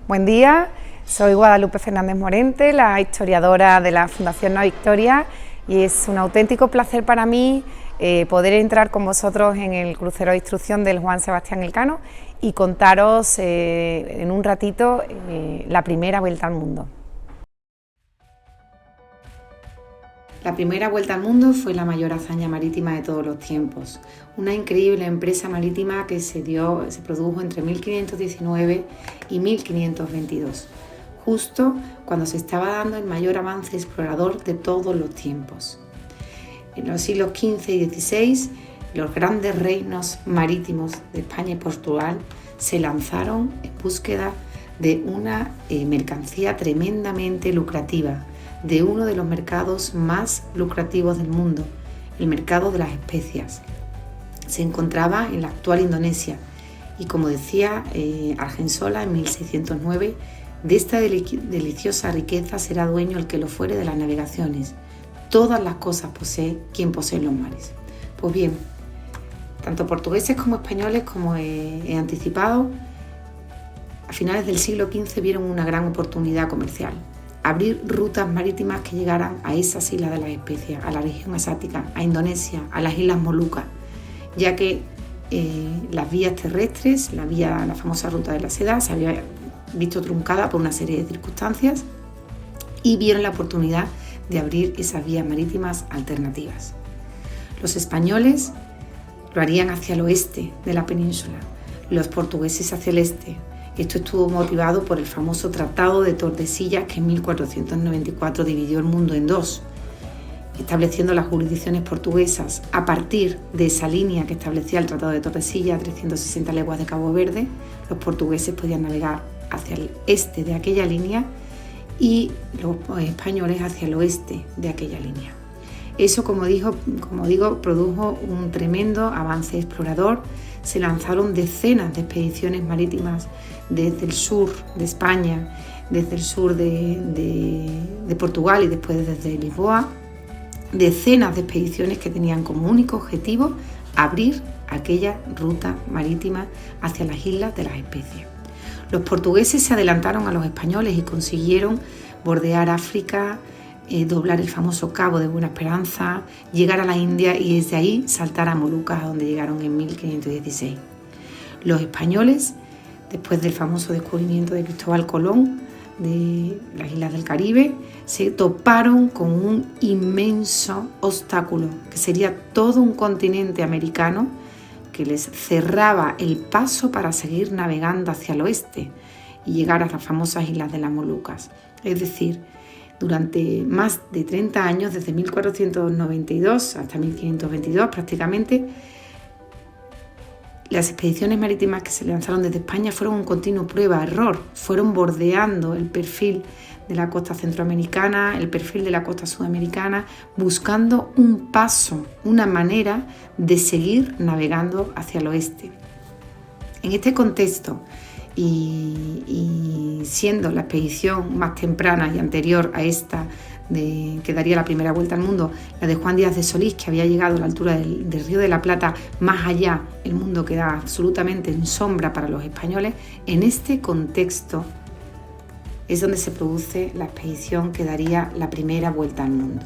Buen día, soy Guadalupe Fernández Morente, la historiadora de la Fundación Nueva Victoria, y es un auténtico placer para mí poder entrar con vosotros en el crucero de instrucción del Juan Sebastián Elcano y contaros en un ratito la primera vuelta al mundo. La primera vuelta al mundo fue la mayor hazaña marítima de todos los tiempos, una increíble empresa marítima que se produjo entre 1519 y 1522, justo cuando se estaba dando el mayor avance explorador de todos los tiempos. En los siglos XV y XVI, los grandes reinos marítimos de España y Portugal se lanzaron en búsqueda de una mercancía tremendamente lucrativa, de uno de los mercados más lucrativos del mundo, el mercado de las especias. Se encontraba en la actual Indonesia y, como decía Argensola en 1609, de esta deliciosa riqueza será dueño el que lo fuere de las navegaciones. Todas las cosas posee quien posee los mares. Pues bien, tanto portugueses como españoles, como he anticipado, a finales del siglo XV vieron una gran oportunidad comercial: abrir rutas marítimas que llegaran a esas islas de las especias, a la región asiática, a Indonesia, a las islas Molucas, ya que las vías terrestres, la famosa ruta de la seda, se había visto truncada por una serie de circunstancias y vieron la oportunidad de abrir esas vías marítimas alternativas. Los españoles lo harían hacia el oeste de la península, los portugueses hacia el este. Esto estuvo motivado por el famoso Tratado de Tordesillas, que en 1494 dividió el mundo en dos, estableciendo las jurisdicciones portuguesas. A partir de esa línea que establecía el Tratado de Tordesillas, 360 leguas de Cabo Verde, los portugueses podían navegar hacia el este de aquella línea y los españoles hacia el oeste de aquella línea. Eso, como digo, produjo un tremendo avance explorador. Se lanzaron decenas de expediciones marítimas desde el sur de España, desde el sur de Portugal y después desde Lisboa, decenas de expediciones que tenían como único objetivo abrir aquella ruta marítima hacia las islas de las especias. Los portugueses se adelantaron a los españoles y consiguieron bordear África, doblar el famoso Cabo de Buena Esperanza, llegar a la India y desde ahí saltar a Molucas, a donde llegaron en 1516. Los españoles, después del famoso descubrimiento de Cristóbal Colón de las islas del Caribe, se toparon con un inmenso obstáculo, que sería todo un continente americano que les cerraba el paso para seguir navegando hacia el oeste y llegar a las famosas islas de las Molucas. Es decir, durante más de 30 años, desde 1492 hasta 1522 prácticamente, las expediciones marítimas que se lanzaron desde España fueron un continuo prueba-error. Fueron bordeando el perfil de la costa centroamericana, el perfil de la costa sudamericana, buscando un paso, una manera de seguir navegando hacia el oeste. En este contexto, y siendo la expedición más temprana y anterior a esta que daría la primera vuelta al mundo, la de Juan Díaz de Solís, que había llegado a la altura del Río de la Plata, más allá el mundo queda absolutamente en sombra para los españoles. En este contexto es donde se produce la expedición que daría la primera vuelta al mundo.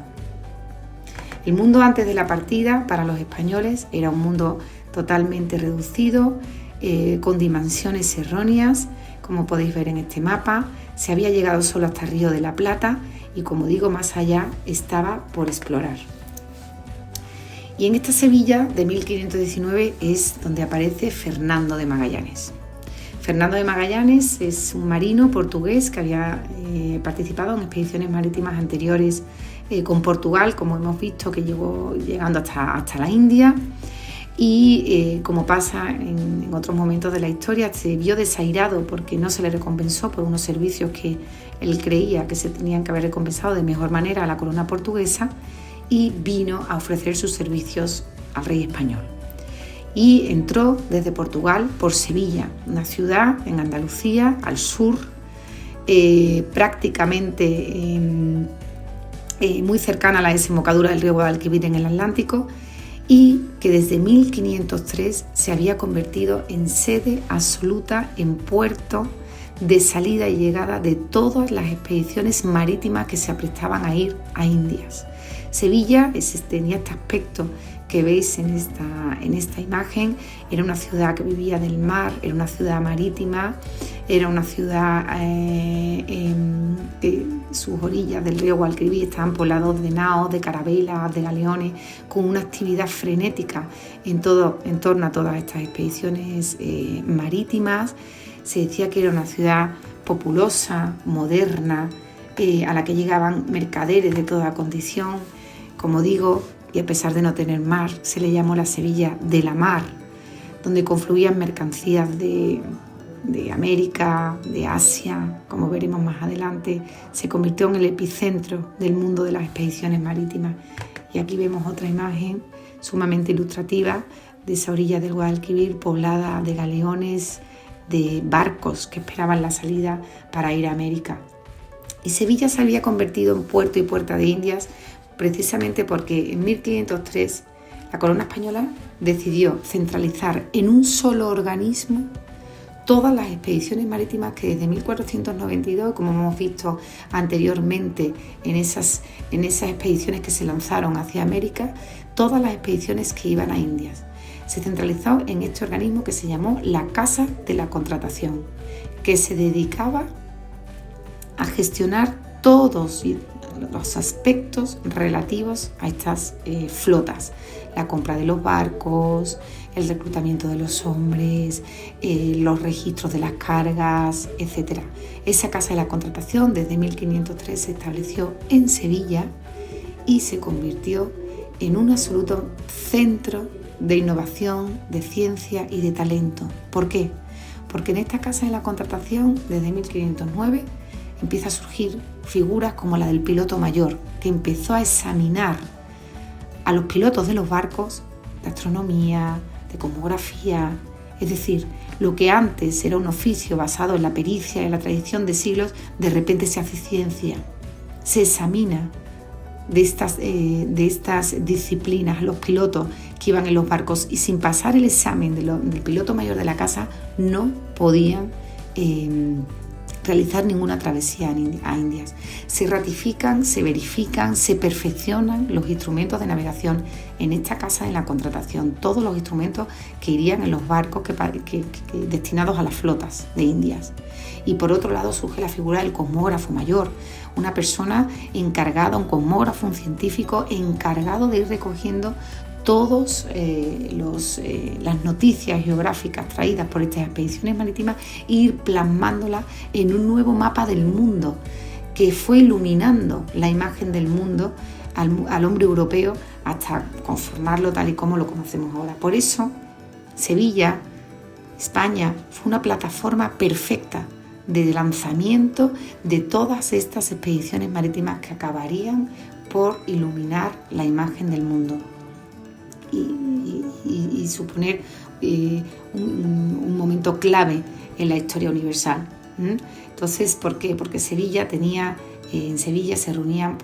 El mundo antes de la partida para los españoles era un mundo totalmente reducido, con dimensiones erróneas, como podéis ver en este mapa. Se había llegado solo hasta el Río de la Plata y, como digo, más allá estaba por explorar. Y en esta Sevilla de 1519 es donde aparece Fernando de Magallanes. Fernando de Magallanes es un marino portugués que había participado en expediciones marítimas anteriores con Portugal, como hemos visto, que llegó llegando hasta la India. Y como pasa en otros momentos de la historia, se vio desairado porque no se le recompensó por unos servicios que él creía que se tenían que haber recompensado de mejor manera a la corona portuguesa, y vino a ofrecer sus servicios al rey español. Y entró desde Portugal por Sevilla, una ciudad en Andalucía, al sur, prácticamente muy cercana a la desembocadura del río Guadalquivir en el Atlántico, y que desde 1503 se había convertido en sede absoluta, en puerto de salida y llegada de todas las expediciones marítimas que se aprestaban a ir a Indias. Sevilla tenía este aspecto que veis en esta imagen. Era una ciudad que vivía del mar, era una ciudad marítima, era una ciudad que sus orillas del río Guadalquivir estaban poblados de naos, de carabelas, de galeones, con una actividad frenética en torno a todas estas expediciones marítimas. Se decía que era una ciudad populosa, moderna, a la que llegaban mercaderes de toda condición. Como digo, y a pesar de no tener mar, se le llamó la Sevilla de la mar, donde confluían mercancías de América, de Asia, como veremos más adelante. Se convirtió en el epicentro del mundo de las expediciones marítimas. Y aquí vemos otra imagen sumamente ilustrativa de esa orilla del Guadalquivir, poblada de galeones, de barcos que esperaban la salida para ir a América. Y Sevilla se había convertido en puerto y puerta de Indias precisamente porque en 1503 la corona española decidió centralizar en un solo organismo todas las expediciones marítimas que desde 1492, como hemos visto anteriormente en esas expediciones que se lanzaron hacia América, todas las expediciones que iban a Indias. Se centralizó en este organismo que se llamó la Casa de la Contratación, que se dedicaba a gestionar todos los aspectos relativos a estas flotas: la compra de los barcos, el reclutamiento de los hombres, los registros de las cargas, etc. Esa Casa de la Contratación desde 1503 se estableció en Sevilla y se convirtió en un absoluto centro de innovación, de ciencia y de talento. ¿Por qué? Porque en esta Casa de la Contratación, desde 1509, empieza a surgir figuras como la del piloto mayor, que empezó a examinar a los pilotos de los barcos de astronomía, de cosmografía. Es decir, lo que antes era un oficio basado en la pericia y en la tradición de siglos, de repente se hace ciencia. Se examina de estas disciplinas los pilotos que iban en los barcos, y sin pasar el examen del piloto mayor de la casa no podían realizar ninguna travesía a Indias. Se ratifican, se verifican, se perfeccionan los instrumentos de navegación en esta Casa de la Contratación, todos los instrumentos que irían en los barcos destinados a las flotas de Indias. Y por otro lado surge la figura del cosmógrafo mayor, una persona encargada, un cosmógrafo, un científico encargado de ir recogiendo todas las noticias geográficas traídas por estas expediciones marítimas e ir plasmándolas en un nuevo mapa del mundo que fue iluminando la imagen del mundo al hombre europeo hasta conformarlo tal y como lo conocemos ahora. Por eso Sevilla, España, fue una plataforma perfecta de lanzamiento de todas estas expediciones marítimas que acabarían por iluminar la imagen del mundo y suponer un momento clave en la historia universal. Entonces, ¿por qué? Porque Sevilla en Sevilla se reunían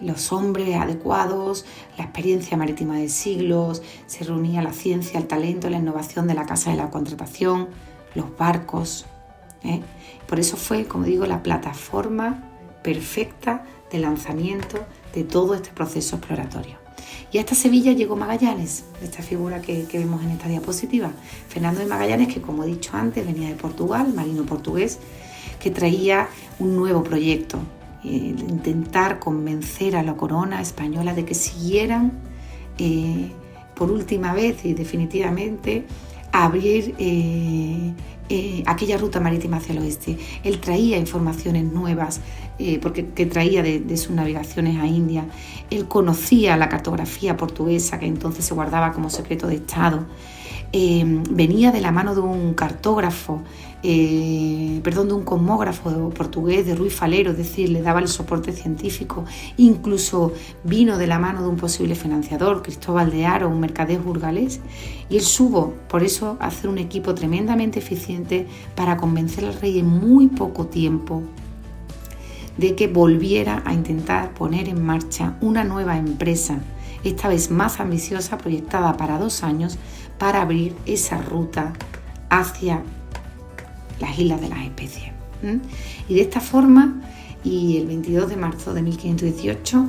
los hombres adecuados, la experiencia marítima de siglos, se reunía la ciencia, el talento, la innovación de la Casa de la Contratación, los barcos. Por eso fue, como digo, la plataforma perfecta de lanzamiento de todo este proceso exploratorio. Y a esta Sevilla llegó Magallanes, esta figura que vemos en esta diapositiva. Fernando de Magallanes, que como he dicho antes, venía de Portugal, marino portugués, que traía un nuevo proyecto, intentar convencer a la corona española de que siguieran por última vez y definitivamente abrir aquella ruta marítima hacia el oeste. Él traía informaciones nuevas que traía de sus navegaciones a India. Él conocía la cartografía portuguesa, que entonces se guardaba como secreto de Estado. Venía de la mano de un cartógrafo, de un cosmógrafo portugués, de Ruy Falero, es decir, le daba el soporte científico. Incluso vino de la mano de un posible financiador, Cristóbal de Haro, un mercader burgalés, y él supo, por eso, hacer un equipo tremendamente eficiente para convencer al rey en muy poco tiempo de que volviera a intentar poner en marcha una nueva empresa, esta vez más ambiciosa, proyectada para 2 años, para abrir esa ruta hacia las Islas de las Especies. Y de esta forma, y el 22 de marzo de 1518,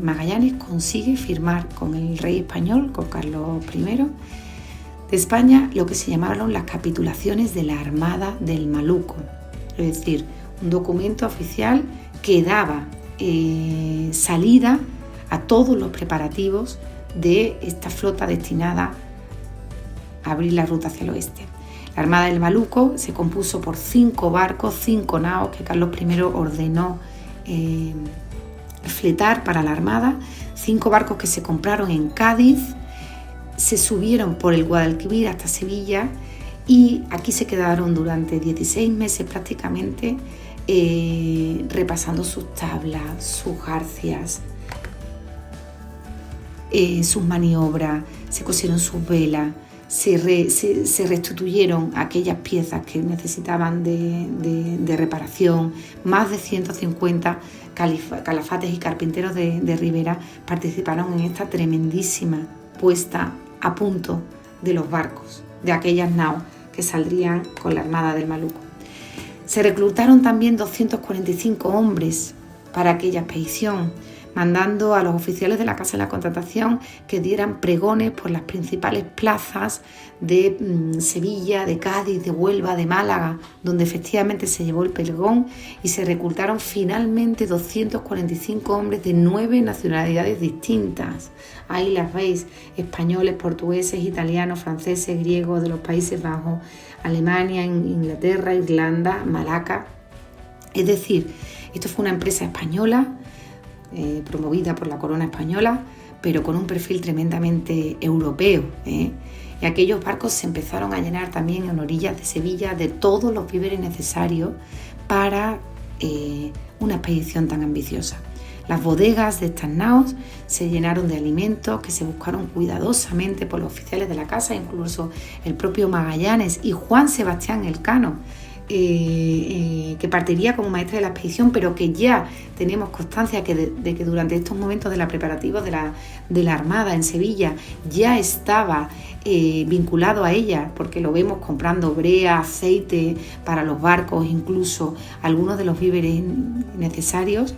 Magallanes consigue firmar con el rey español, con Carlos I de España, lo que se llamaron las capitulaciones de la Armada del Maluco, es decir, un documento oficial que daba salida a todos los preparativos de esta flota destinada a abrir la ruta hacia el oeste. La Armada del Maluco se compuso por 5 barcos, 5 naos que Carlos I ordenó fletar para la Armada, 5 barcos que se compraron en Cádiz, se subieron por el Guadalquivir hasta Sevilla y aquí se quedaron durante 16 meses prácticamente repasando sus tablas, sus jarcias, sus maniobras, se cosieron sus velas, se restituyeron aquellas piezas que necesitaban de reparación. Más de 150 calafates y carpinteros de Ribera participaron en esta tremendísima puesta a punto de los barcos, de aquellas naos que saldrían con la Armada del Maluco. Se reclutaron también 245 hombres para aquella expedición, mandando a los oficiales de la Casa de la Contratación que dieran pregones por las principales plazas de Sevilla, de Cádiz, de Huelva, de Málaga, donde efectivamente se llevó el pregón y se reclutaron finalmente 245 hombres de 9 nacionalidades distintas. Ahí las veis: españoles, portugueses, italianos, franceses, griegos de los Países Bajos, Alemania, Inglaterra, Irlanda, Malaca. Es decir, esto fue una empresa española, promovida por la corona española, pero con un perfil tremendamente europeo. Y aquellos barcos se empezaron a llenar también en orillas de Sevilla de todos los víveres necesarios para una expedición tan ambiciosa. Las bodegas de estas naos se llenaron de alimentos que se buscaron cuidadosamente por los oficiales de la casa, incluso el propio Magallanes y Juan Sebastián Elcano, que partiría como maestre de la expedición, pero que ya tenemos constancia de que durante estos momentos de la preparativa de la Armada en Sevilla ya estaba vinculado a ella, porque lo vemos comprando brea, aceite para los barcos, incluso algunos de los víveres necesarios.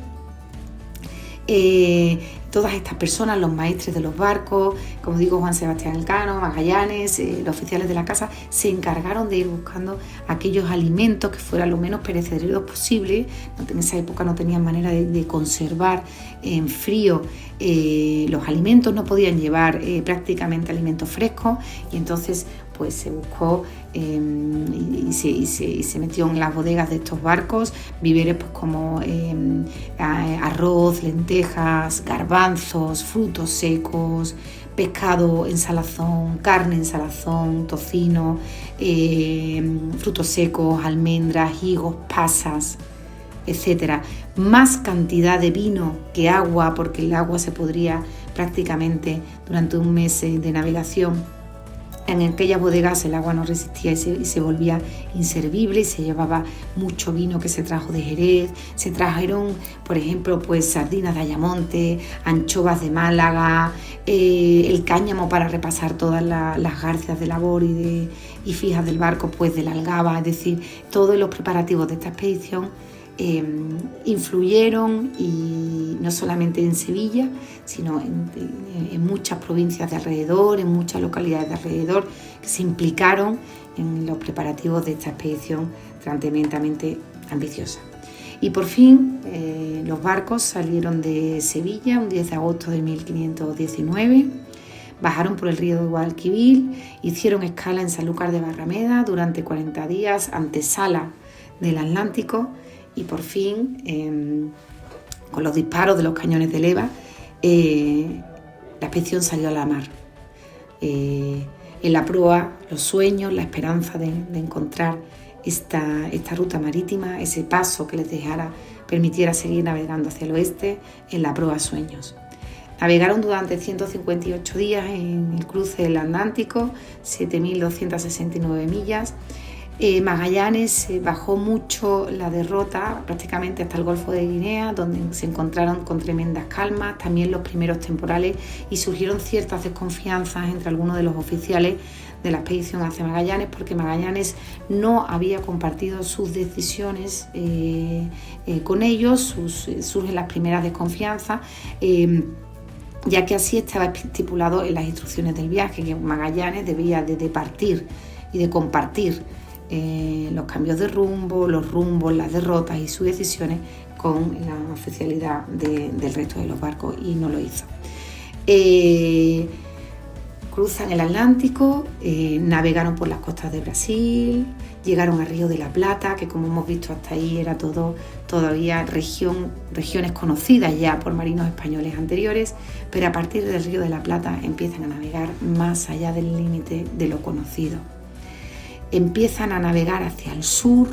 Todas estas personas, los maestres de los barcos, como digo, Juan Sebastián Elcano, Magallanes, los oficiales de la casa, se encargaron de ir buscando aquellos alimentos que fueran lo menos perecederos posible. En esa época no tenían manera de conservar en frío los alimentos, no podían llevar prácticamente alimentos frescos, y entonces pues se buscó y se metió en las bodegas de estos barcos víveres pues como arroz, lentejas, garbanzos, frutos secos, pescado en salazón, carne en salazón, tocino, frutos secos, almendras, higos, pasas, etcétera. Más cantidad de vino que agua, porque el agua se podría prácticamente durante un mes de navegación. En aquellas bodegas el agua no resistía y se volvía inservible, y se llevaba mucho vino que se trajo de Jerez. Se trajeron, por ejemplo, pues sardinas de Ayamonte, anchoas de Málaga, el cáñamo para repasar todas las garcias de labor y fijas del barco, pues de la Algaba. Es decir, todos los preparativos de esta expedición influyeron, y no solamente en Sevilla, sino en muchas provincias de alrededor, en muchas localidades de alrededor, que se implicaron en los preparativos de esta expedición tremendamente ambiciosa. Y por fin los barcos salieron de Sevilla un 10 de agosto de 1519, bajaron por el río de Guadalquivir, hicieron escala en Sanlúcar de Barrameda durante 40 días, antesala del Atlántico, y por fin, con los disparos de los cañones de leva, la expedición salió a la mar. En la proa, los sueños, la esperanza de encontrar esta ruta marítima, ese paso que les permitiera seguir navegando hacia el oeste, en la proa sueños. Navegaron durante 158 días en el cruce del Atlántico, 7.269 millas. Magallanes bajó mucho la derrota, prácticamente hasta el Golfo de Guinea, donde se encontraron con tremendas calmas, también los primeros temporales, y surgieron ciertas desconfianzas entre algunos de los oficiales de la expedición hacia Magallanes, porque Magallanes no había compartido sus decisiones con ellos, surgen las primeras desconfianzas, ya que así estaba estipulado en las instrucciones del viaje, que Magallanes debía de partir y de compartir los cambios de rumbo, los rumbos, las derrotas y sus decisiones con la oficialidad del resto de los barcos, y no lo hizo. Cruzan el Atlántico, navegaron por las costas de Brasil, llegaron a Río de la Plata, que como hemos visto hasta ahí era todavía regiones conocidas ya por marinos españoles anteriores, pero a partir del Río de la Plata empiezan a navegar más allá del límite de lo conocido. Empiezan a navegar hacia el sur,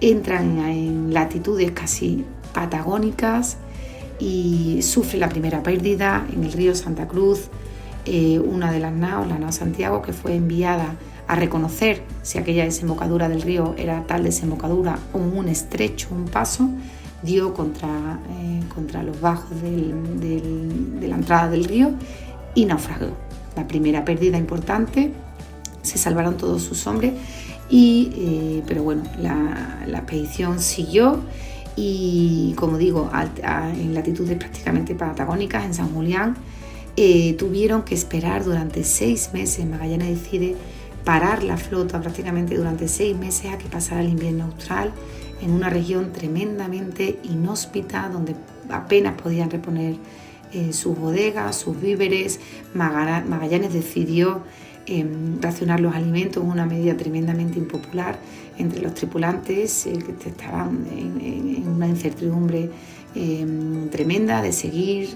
entran en latitudes casi patagónicas y sufre la primera pérdida en el río Santa Cruz. Una de las naos, la nao Santiago, que fue enviada a reconocer si aquella desembocadura del río era tal desembocadura o un estrecho, un paso, dio contra los bajos de la entrada del río y naufragó. La primera pérdida importante, se salvaron todos sus hombres, pero bueno, la expedición siguió y, como digo, en latitudes prácticamente patagónicas, en San Julián, tuvieron que esperar durante 6 meses. Magallanes decide parar la flota prácticamente durante 6 meses a que pasara el invierno austral en una región tremendamente inhóspita donde apenas podían reponer sus bodegas, sus víveres. Magallanes decidió racionar los alimentos, una medida tremendamente impopular entre los tripulantes que estaban en una incertidumbre tremenda de seguir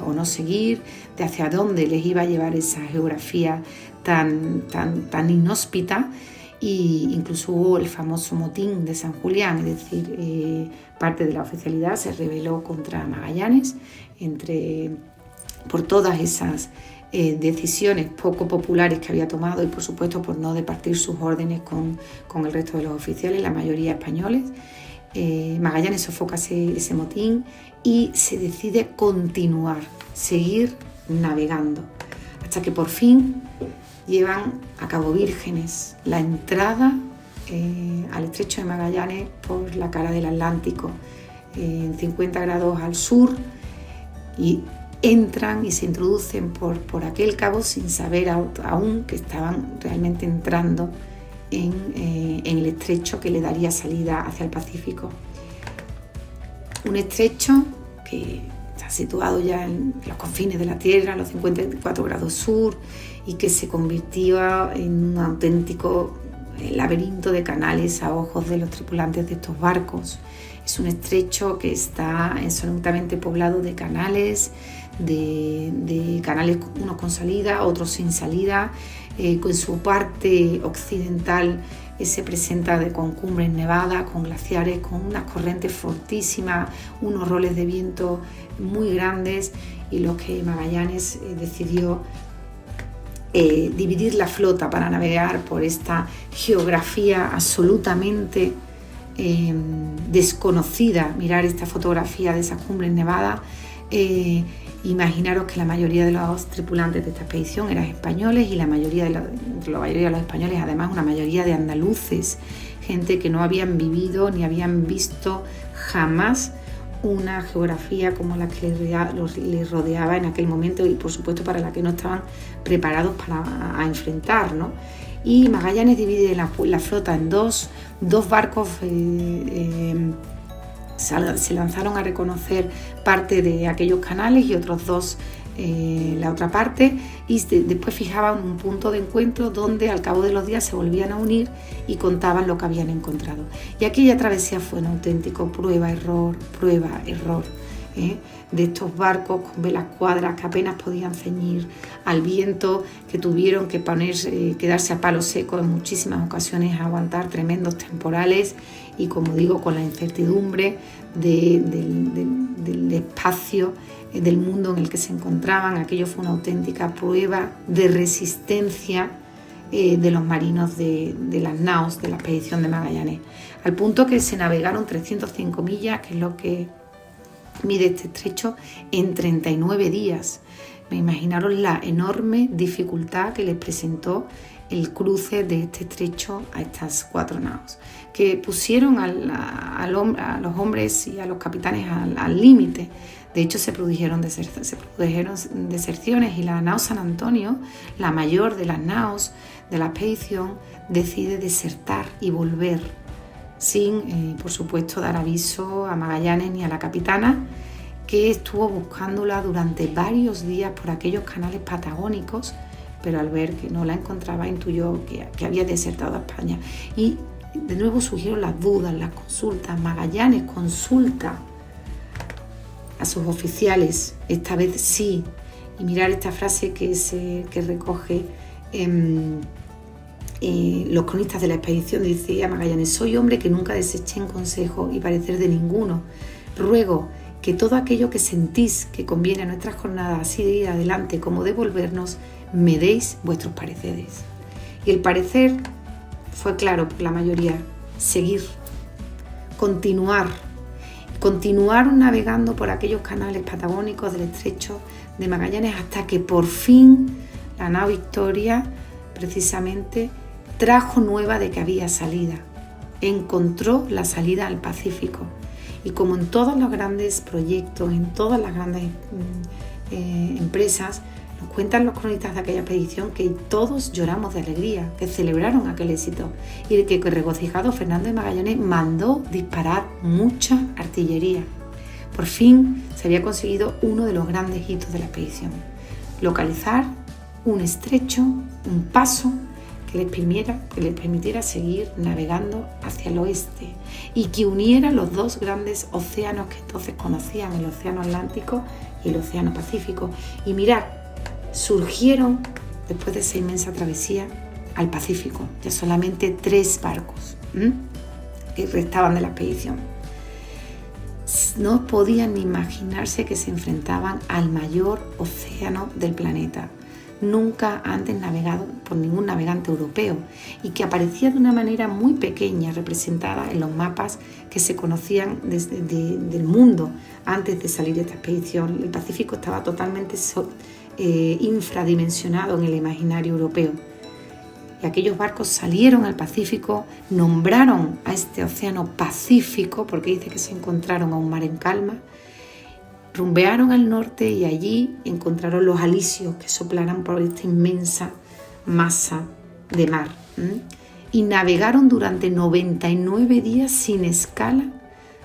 o no seguir, de hacia dónde les iba a llevar esa geografía tan inhóspita. Y incluso hubo el famoso motín de San Julián, es decir, parte de la oficialidad se rebeló contra Magallanes por todas esas decisiones poco populares que había tomado y, por supuesto, por no departir sus órdenes con el resto de los oficiales, la mayoría españoles. Magallanes sofoca ese motín y se decide seguir navegando, hasta que por fin llevan a Cabo Vírgenes, la entrada al estrecho de Magallanes por la cara del Atlántico, en 50 grados al sur, y entran y se introducen por aquel cabo sin saber aún que estaban realmente entrando en el estrecho que le daría salida hacia el Pacífico. Un estrecho que está situado ya en los confines de la Tierra, a los 54 grados sur, y que se convirtió en un auténtico laberinto de canales a ojos de los tripulantes de estos barcos. Es un estrecho que está absolutamente poblado de canales, unos con salida, otros sin salida. Con su parte occidental se presenta con cumbres nevadas, con glaciares, con unas corrientes fortísimas, unos roles de viento muy grandes, y lo que Magallanes decidió dividir la flota para navegar por esta geografía absolutamente desconocida. Mirar esta fotografía de esas cumbres nevadas. Imaginaros que la mayoría de los tripulantes de esta expedición eran españoles, y la mayoría de los españoles, además, una mayoría de andaluces, gente que no habían vivido ni habían visto jamás una geografía como la que les rodeaba en aquel momento, y por supuesto para la que no estaban preparados a enfrentar, ¿no? Y Magallanes divide la flota en dos barcos. Se lanzaron a reconocer parte de aquellos canales y otros 2 la otra parte, y después fijaban un punto de encuentro donde al cabo de los días se volvían a unir y contaban lo que habían encontrado. Y aquella travesía fue un auténtico prueba-error de estos barcos con velas cuadras que apenas podían ceñir al viento, que tuvieron que quedarse a palo seco en muchísimas ocasiones, a aguantar tremendos temporales, y, como digo, con la incertidumbre del espacio, del mundo en el que se encontraban. Aquello fue una auténtica prueba de resistencia de los marinos de las naos de la expedición de Magallanes, al punto que se navegaron 305 millas, que es lo que mide este estrecho, en 39 días. Me imaginaron la enorme dificultad que les presentó el cruce de este estrecho a estas 4 naos, que pusieron a los hombres y a los capitanes al límite. De hecho, se produjeron deserciones y la nao San Antonio, la mayor de las naos de la expedición, decide desertar y volver sin, por supuesto, dar aviso a Magallanes ni a la capitana, que estuvo buscándola durante varios días por aquellos canales patagónicos, pero al ver que no la encontraba intuyó que había desertado a España. Y de nuevo surgieron las dudas, las consultas. Magallanes consulta a sus oficiales, esta vez sí, y mirar esta frase que recoge los cronistas de la expedición. Dice a Magallanes: soy hombre que nunca deseché en consejo y parecer de ninguno. Ruego que todo aquello que sentís que conviene a nuestras jornadas, así de ir adelante como de volvernos, me deis vuestros pareceres. Y el parecer fue claro por la mayoría: seguir, continuar navegando por aquellos canales patagónicos del estrecho de Magallanes, hasta que por fin la nao Victoria precisamente trajo nueva de que había salida, encontró la salida al Pacífico. Y como en todos los grandes proyectos, en todas las grandes empresas, nos cuentan los cronistas de aquella expedición que todos lloramos de alegría, que celebraron aquel éxito y que regocijado Fernando de Magallanes mandó disparar mucha artillería. Por fin se había conseguido uno de los grandes hitos de la expedición: localizar un estrecho, un paso que les permitiera seguir navegando hacia el oeste y que uniera los dos grandes océanos que entonces conocían, el océano Atlántico y el océano Pacífico. Y mirad, surgieron, después de esa inmensa travesía, al Pacífico ya solamente 3 barcos que restaban de la expedición. No podían ni imaginarse que se enfrentaban al mayor océano del planeta, nunca antes navegado por ningún navegante europeo, y que aparecía de una manera muy pequeña, representada en los mapas que se conocían del mundo antes de salir de esta expedición. El Pacífico estaba totalmente infradimensionado en el imaginario europeo. Y aquellos barcos salieron al Pacífico, nombraron a este océano Pacífico, porque dice que se encontraron a un mar en calma, rumbearon al norte y allí encontraron los alisios que soplaran por esta inmensa masa de mar. Y navegaron durante 99 días sin escala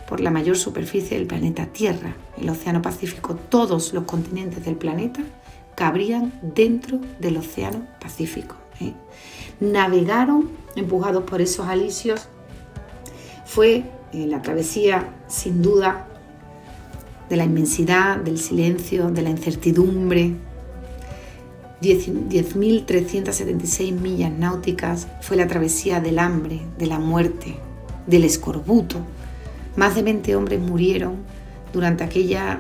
por la mayor superficie del planeta Tierra, el océano Pacífico. Todos los continentes del planeta cabrían dentro del océano Pacífico. Navegaron empujados por esos alisios. Fue la travesía, sin duda, de la inmensidad, del silencio, de la incertidumbre. 10.376 millas náuticas. Fue la travesía del hambre, de la muerte, del escorbuto. Más de 20 hombres murieron durante aquella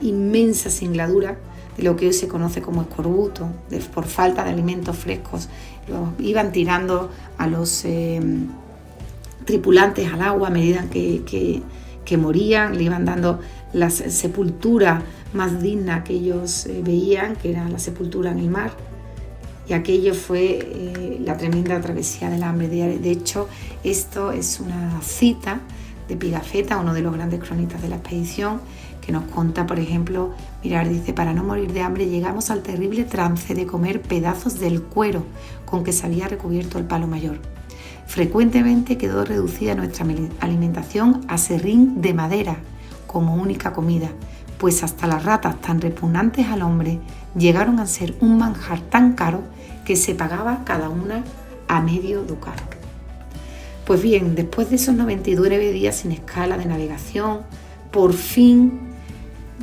inmensa singladura de lo que hoy se conoce como escorbuto, por falta de alimentos frescos. Iban tirando a los tripulantes al agua a medida que morían, le iban dando la sepultura más digna que ellos veían, que era la sepultura en el mar. Y aquello fue la tremenda travesía del hambre. De hecho, esto es una cita de Pigafetta, uno de los grandes cronistas de la expedición, que nos cuenta, por ejemplo, dice: para no morir de hambre llegamos al terrible trance de comer pedazos del cuero con que se había recubierto el palo mayor. Frecuentemente quedó reducida nuestra alimentación a serrín de madera como única comida, pues hasta las ratas tan repugnantes al hombre llegaron a ser un manjar tan caro que se pagaba cada una a medio ducado. Pues bien, después de esos 99 días sin escala de navegación, por fin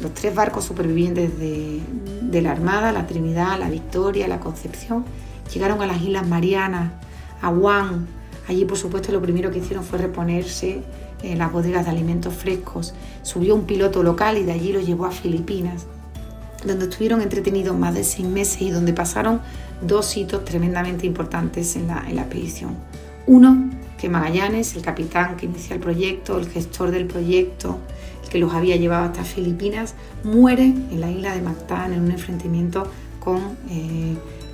los 3 barcos supervivientes de la Armada, la Trinidad, la Victoria, la Concepción, llegaron a las Islas Marianas, a Guam. Allí, por supuesto, lo primero que hicieron fue reponerse en las bodegas de alimentos frescos. Subió un piloto local y de allí los llevó a Filipinas, donde estuvieron entretenidos más de 6 meses y donde pasaron 2 hitos tremendamente importantes en la expedición. Uno, que Magallanes, el capitán que inicia el proyecto, el gestor del proyecto, el que los había llevado hasta Filipinas, muere en la isla de Mactán en un enfrentamiento con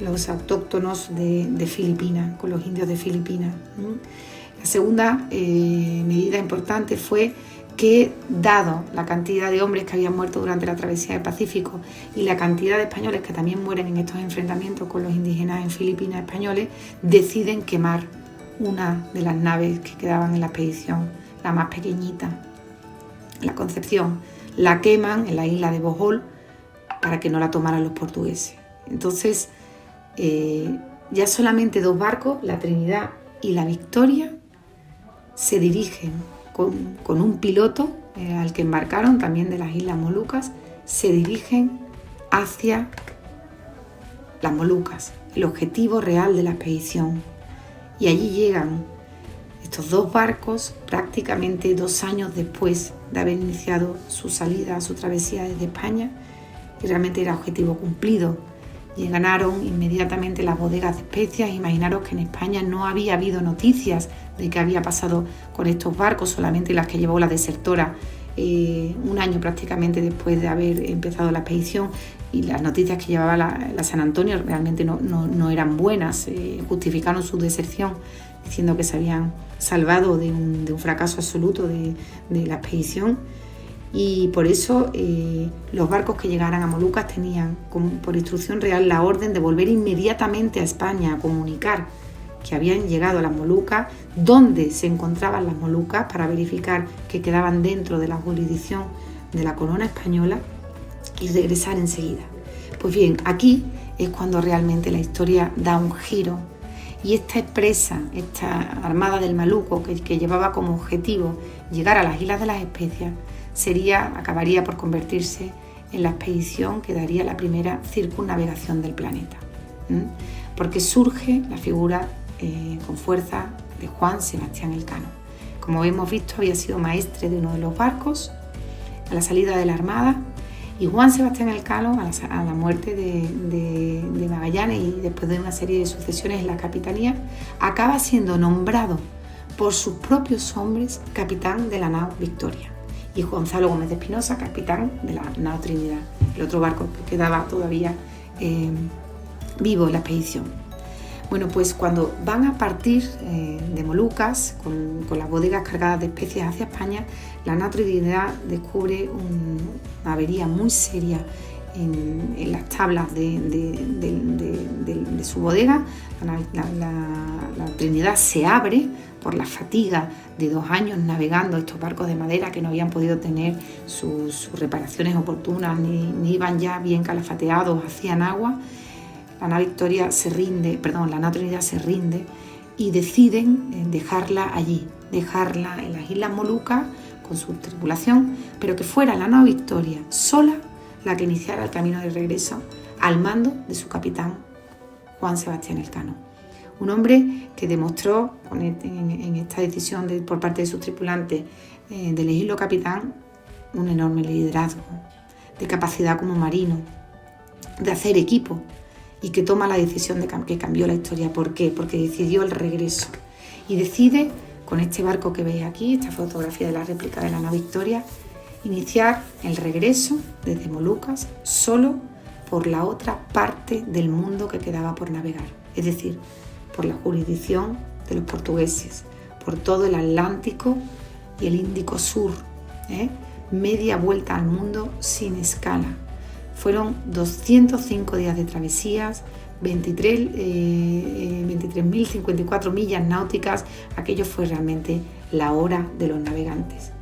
los autóctonos de Filipinas, con los indios de Filipinas. La segunda medida importante fue que, dado la cantidad de hombres que habían muerto durante la travesía del Pacífico y la cantidad de españoles que también mueren en estos enfrentamientos con los indígenas en Filipinas españoles, deciden quemar una de las naves que quedaban en la expedición, la más pequeñita, la Concepción. La queman en la isla de Bohol para que no la tomaran los portugueses. Entonces, ya solamente 2 barcos, la Trinidad y la Victoria, se dirigen con un piloto al que embarcaron también de las Islas Molucas, se dirigen hacia las Molucas, el objetivo real de la expedición. Y allí llegan estos 2 barcos prácticamente 2 años después de haber iniciado su salida, su travesía desde España, y realmente era objetivo cumplido. Llegaron inmediatamente las bodegas de especias. Imaginaros que en España no había habido noticias de qué había pasado con estos barcos, solamente las que llevó la desertora 1 año prácticamente después de haber empezado la expedición, y las noticias que llevaba la San Antonio realmente no eran buenas. Justificaron su deserción diciendo que se habían salvado de un fracaso absoluto de la expedición. Y por eso los barcos que llegaran a Molucas tenían por instrucción real la orden de volver inmediatamente a España a comunicar que habían llegado a las Molucas, dónde se encontraban las Molucas, para verificar que quedaban dentro de la jurisdicción de la corona española, y regresar enseguida. Pues bien, aquí es cuando realmente la historia da un giro, y esta empresa, esta Armada del Maluco, que llevaba como objetivo llegar a las Islas de las Especias, acabaría por convertirse en la expedición que daría la primera circunnavegación del planeta. Porque surge la figura con fuerza de Juan Sebastián Elcano. Como hemos visto, había sido maestre de uno de los barcos a la salida de la Armada, y Juan Sebastián Elcano, a la muerte de Magallanes y después de una serie de sucesiones en la capitanía, acaba siendo nombrado por sus propios hombres capitán de la nao Victoria, y Gonzalo Gómez de Espinosa capitán de la nao Trinidad, el otro barco que quedaba todavía vivo en la expedición. Bueno, pues cuando van a partir de Molucas con las bodegas cargadas de especias hacia España, la nao Trinidad descubre una avería muy seria en las tablas de su bodega. La Trinidad se abre por la fatiga de 2 años navegando estos barcos de madera que no habían podido tener sus reparaciones oportunas, ni iban ya bien calafateados, hacían agua. La nao Trinidad se rinde y deciden dejarla allí, dejarla en las Islas Molucas con su tripulación, pero que fuera la nao Victoria sola la que iniciara el camino de regreso al mando de su capitán Juan Sebastián Elcano. Un hombre que demostró en esta decisión por parte de sus tripulantes de elegirlo capitán un enorme liderazgo, de capacidad como marino, de hacer equipo, y que toma la decisión que cambió la historia. ¿Por qué? Porque decidió el regreso y decide, con este barco que veis aquí, esta fotografía de la réplica de la nao Victoria, iniciar el regreso desde Molucas solo por la otra parte del mundo que quedaba por navegar, es decir, por la jurisdicción de los portugueses, por todo el Atlántico y el Índico Sur, media vuelta al mundo sin escala. Fueron 205 días de travesías, 23.054 millas náuticas. Aquello fue realmente la hora de los navegantes.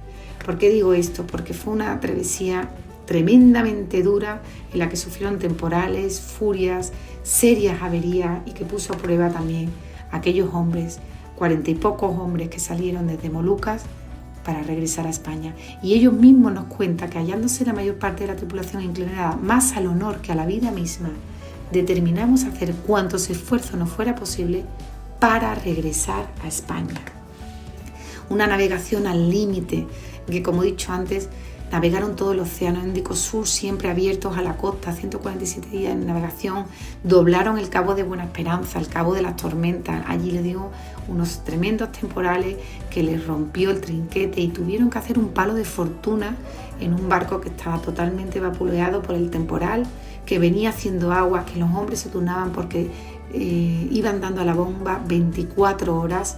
¿Por qué digo esto? Porque fue una travesía tremendamente dura, en la que sufrieron temporales, furias, serias averías, y que puso a prueba también a aquellos hombres, 40 y pocos hombres que salieron desde Molucas para regresar a España. Y ellos mismos nos cuentan que, hallándose la mayor parte de la tripulación inclinada más al honor que a la vida misma, determinamos hacer cuantos esfuerzos nos fuera posible para regresar a España. Una navegación al límite, que, como he dicho antes, navegaron todo el océano Índico Sur, siempre abiertos a la costa, 147 días en navegación, doblaron el Cabo de Buena Esperanza, el Cabo de las Tormentas. Allí le dio unos tremendos temporales que les rompió el trinquete y tuvieron que hacer un palo de fortuna en un barco que estaba totalmente vapuleado por el temporal, que venía haciendo agua, que los hombres se turnaban porque iban dando a la bomba 24 horas,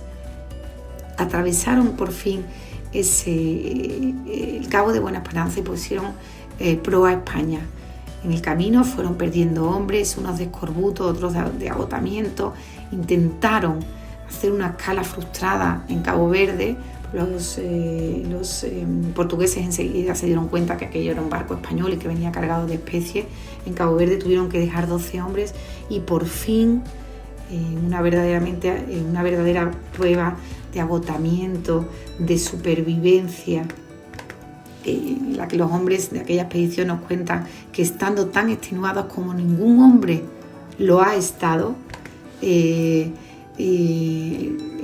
atravesaron por fin el Cabo de Buena Esperanza y pusieron proa a España. En el camino fueron perdiendo hombres, unos de escorbuto, otros de agotamiento. Intentaron hacer una escala frustrada en Cabo Verde. Los portugueses enseguida se dieron cuenta que aquello era un barco español y que venía cargado de especies. En Cabo Verde tuvieron que dejar 12 hombres y por fin, una verdadera prueba de agotamiento, de supervivencia, en la que los hombres de aquella expedición nos cuentan que estando tan extenuados como ningún hombre lo ha estado, en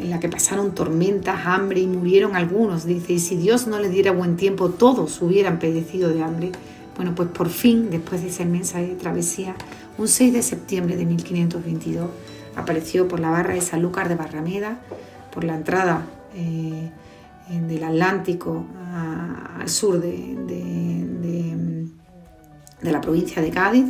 la que pasaron tormentas, hambre y murieron algunos, dice, y si Dios no les diera buen tiempo, todos hubieran padecido de hambre. Bueno, pues por fin, después de esa inmensa travesía, un 6 de septiembre de 1522, apareció por la barra de Sanlúcar de Barrameda, por la entrada del Atlántico al sur de la provincia de Cádiz,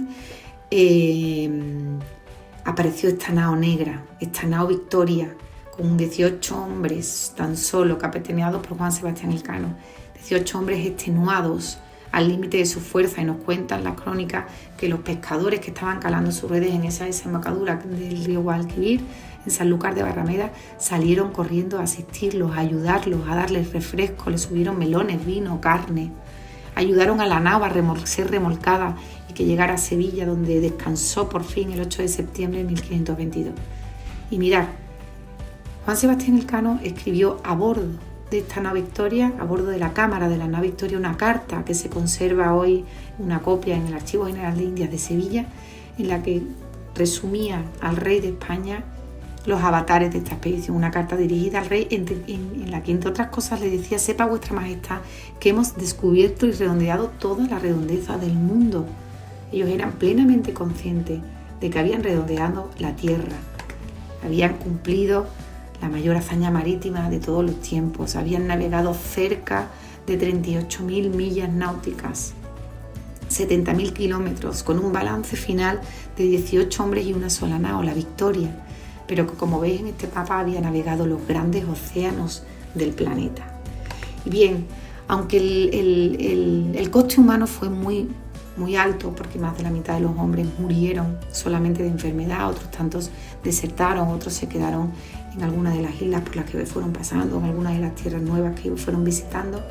apareció esta nao negra, esta nao Victoria, con 18 hombres tan solo capitaneados por Juan Sebastián Elcano, 18 hombres extenuados al límite de su fuerza, y nos cuentan las crónicas que los pescadores que estaban calando sus redes en esa desembocadura del río Guadalquivir, en Sanlúcar de Barrameda, salieron corriendo a asistirlos, a ayudarlos, a darles refresco, les subieron melones, vino, carne, ayudaron a la nao a ser remolcada y que llegara a Sevilla, donde descansó por fin el 8 de septiembre de 1522. Y mirad, Juan Sebastián Elcano escribió a bordo de esta nao Victoria, a bordo de la cámara de la nao Victoria, una carta que se conserva hoy, una copia en el Archivo General de Indias de Sevilla, en la que resumía al rey de España los avatares de esta expedición, una carta dirigida al rey en la que, entre otras cosas, le decía: sepa vuestra majestad que hemos descubierto y redondeado toda la redondeza del mundo. Ellos eran plenamente conscientes de que habían redondeado la tierra, habían cumplido la mayor hazaña marítima de todos los tiempos, habían navegado cerca de 38.000 millas náuticas, 70.000 kilómetros, con un balance final de 18 hombres y una sola nao, la Victoria, pero que, como veis en este mapa, había navegado los grandes océanos del planeta. Y bien, aunque el coste humano fue muy alto, porque más de la mitad de los hombres murieron solamente de enfermedad, otros tantos desertaron, otros se quedaron en algunas de las islas por las que fueron pasando, en algunas de las tierras nuevas que fueron visitando,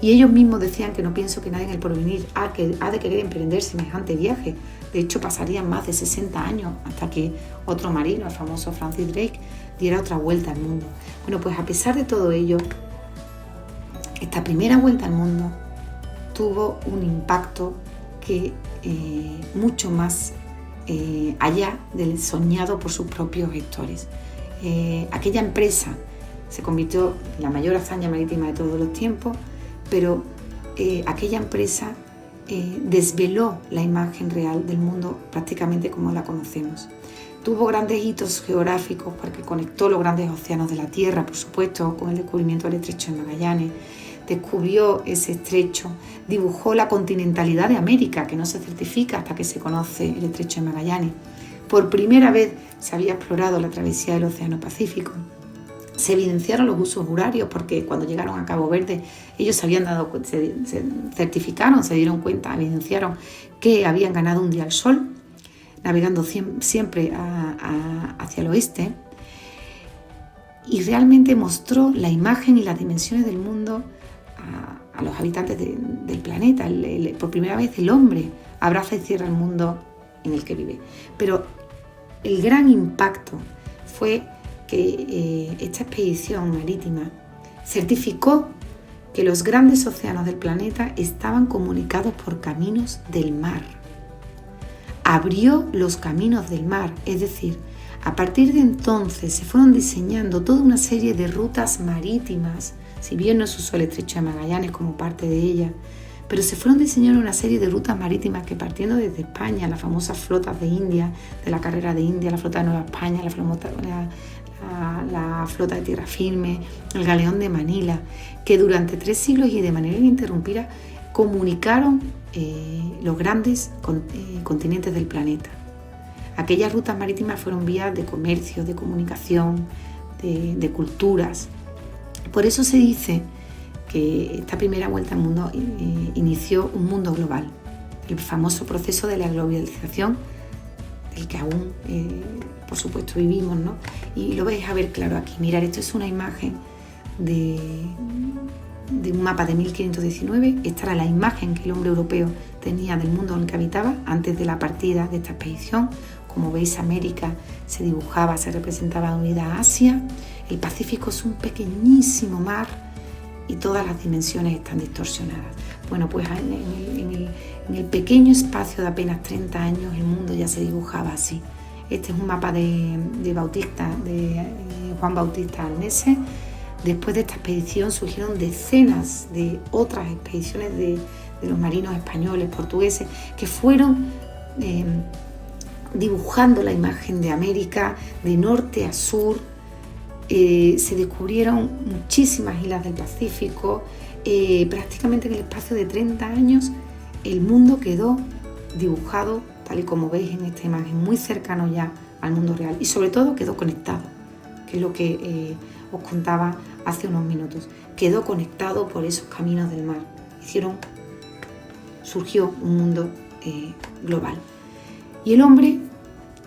y ellos mismos decían que no pienso que nadie en el porvenir ha de querer emprender semejante viaje. De hecho, pasarían más de 60 años hasta que otro marino, el famoso Francis Drake, diera otra vuelta al mundo. Bueno, pues a pesar de todo ello, esta primera vuelta al mundo tuvo un impacto que mucho más allá del soñado por sus propios gestores. Aquella empresa se convirtió en la mayor hazaña marítima de todos los tiempos, pero aquella empresa desveló la imagen real del mundo prácticamente como la conocemos. Tuvo grandes hitos geográficos porque conectó los grandes océanos de la Tierra, por supuesto, con el descubrimiento del estrecho de Magallanes. Descubrió ese estrecho, dibujó la continentalidad de América, que no se certifica hasta que se conoce el estrecho de Magallanes. Por primera vez se había explorado la travesía del Océano Pacífico. Se evidenciaron los usos horarios, porque cuando llegaron a Cabo Verde ellos se certificaron, se dieron cuenta, evidenciaron que habían ganado un día al sol, navegando siempre hacia el oeste, y realmente mostró la imagen y las dimensiones del mundo a los habitantes del planeta. Por primera vez el hombre abraza y cierra el mundo en el que vive. Pero el gran impacto fue que esta expedición marítima certificó que los grandes océanos del planeta estaban comunicados por caminos del mar. Abrió los caminos del mar, es decir, a partir de entonces se fueron diseñando toda una serie de rutas marítimas, si bien no se usó el estrecho de Magallanes como parte de ella, pero se fueron diseñando una serie de rutas marítimas que, partiendo desde España, las famosas flotas de India, de la carrera de India, la flota de Nueva España, la flota de tierra firme, el galeón de Manila, que durante 3 siglos y de manera ininterrumpida comunicaron los grandes continentes del planeta. Aquellas rutas marítimas fueron vías de comercio, de comunicación, de culturas. Por eso se dice que esta primera vuelta al mundo inició un mundo global, el famoso proceso de la globalización, del que aún, por supuesto, vivimos, ¿no? Y lo vais a ver claro aquí. Mirad, esto es una imagen de un mapa de 1519. Esta era la imagen que el hombre europeo tenía del mundo en el que habitaba antes de la partida de esta expedición. Como veis, América se dibujaba, se representaba unida a Asia. El Pacífico es un pequeñísimo mar y todas las dimensiones están distorsionadas. Bueno, pues en el pequeño espacio de apenas 30 años el mundo ya se dibujaba así. Este es un mapa de Juan Bautista Arnese. Después de esta expedición surgieron decenas de otras expediciones de los marinos españoles, portugueses, que fueron dibujando la imagen de América de norte a sur. Se descubrieron muchísimas islas del Pacífico. Prácticamente en el espacio de 30 años el mundo quedó dibujado, tal y como veis en esta imagen, muy cercano ya al mundo real, y sobre todo quedó conectado, que es lo que os contaba hace unos minutos. Quedó conectado por esos caminos del mar. Surgió un mundo global. Y el hombre,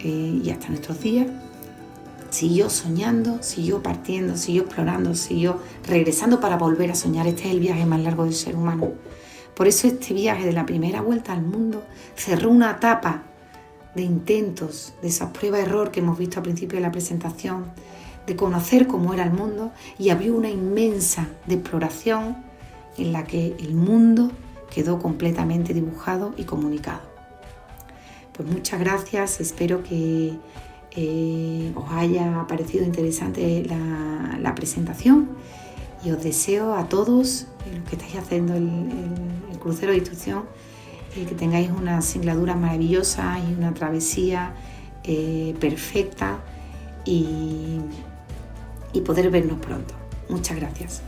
y hasta nuestros días, siguió soñando, siguió partiendo, siguió explorando, siguió regresando para volver a soñar. Este es el viaje más largo del ser humano. Por eso este viaje de la primera vuelta al mundo cerró una etapa de intentos, de esas pruebas-error que hemos visto al principio de la presentación, de conocer cómo era el mundo, y abrió una inmensa de exploración en la que el mundo quedó completamente dibujado y comunicado. Pues muchas gracias, espero que os haya parecido interesante la presentación, y os deseo a todos los que estáis haciendo el crucero de instrucción que tengáis una singladura maravillosa y una travesía perfecta, y poder vernos pronto. Muchas gracias.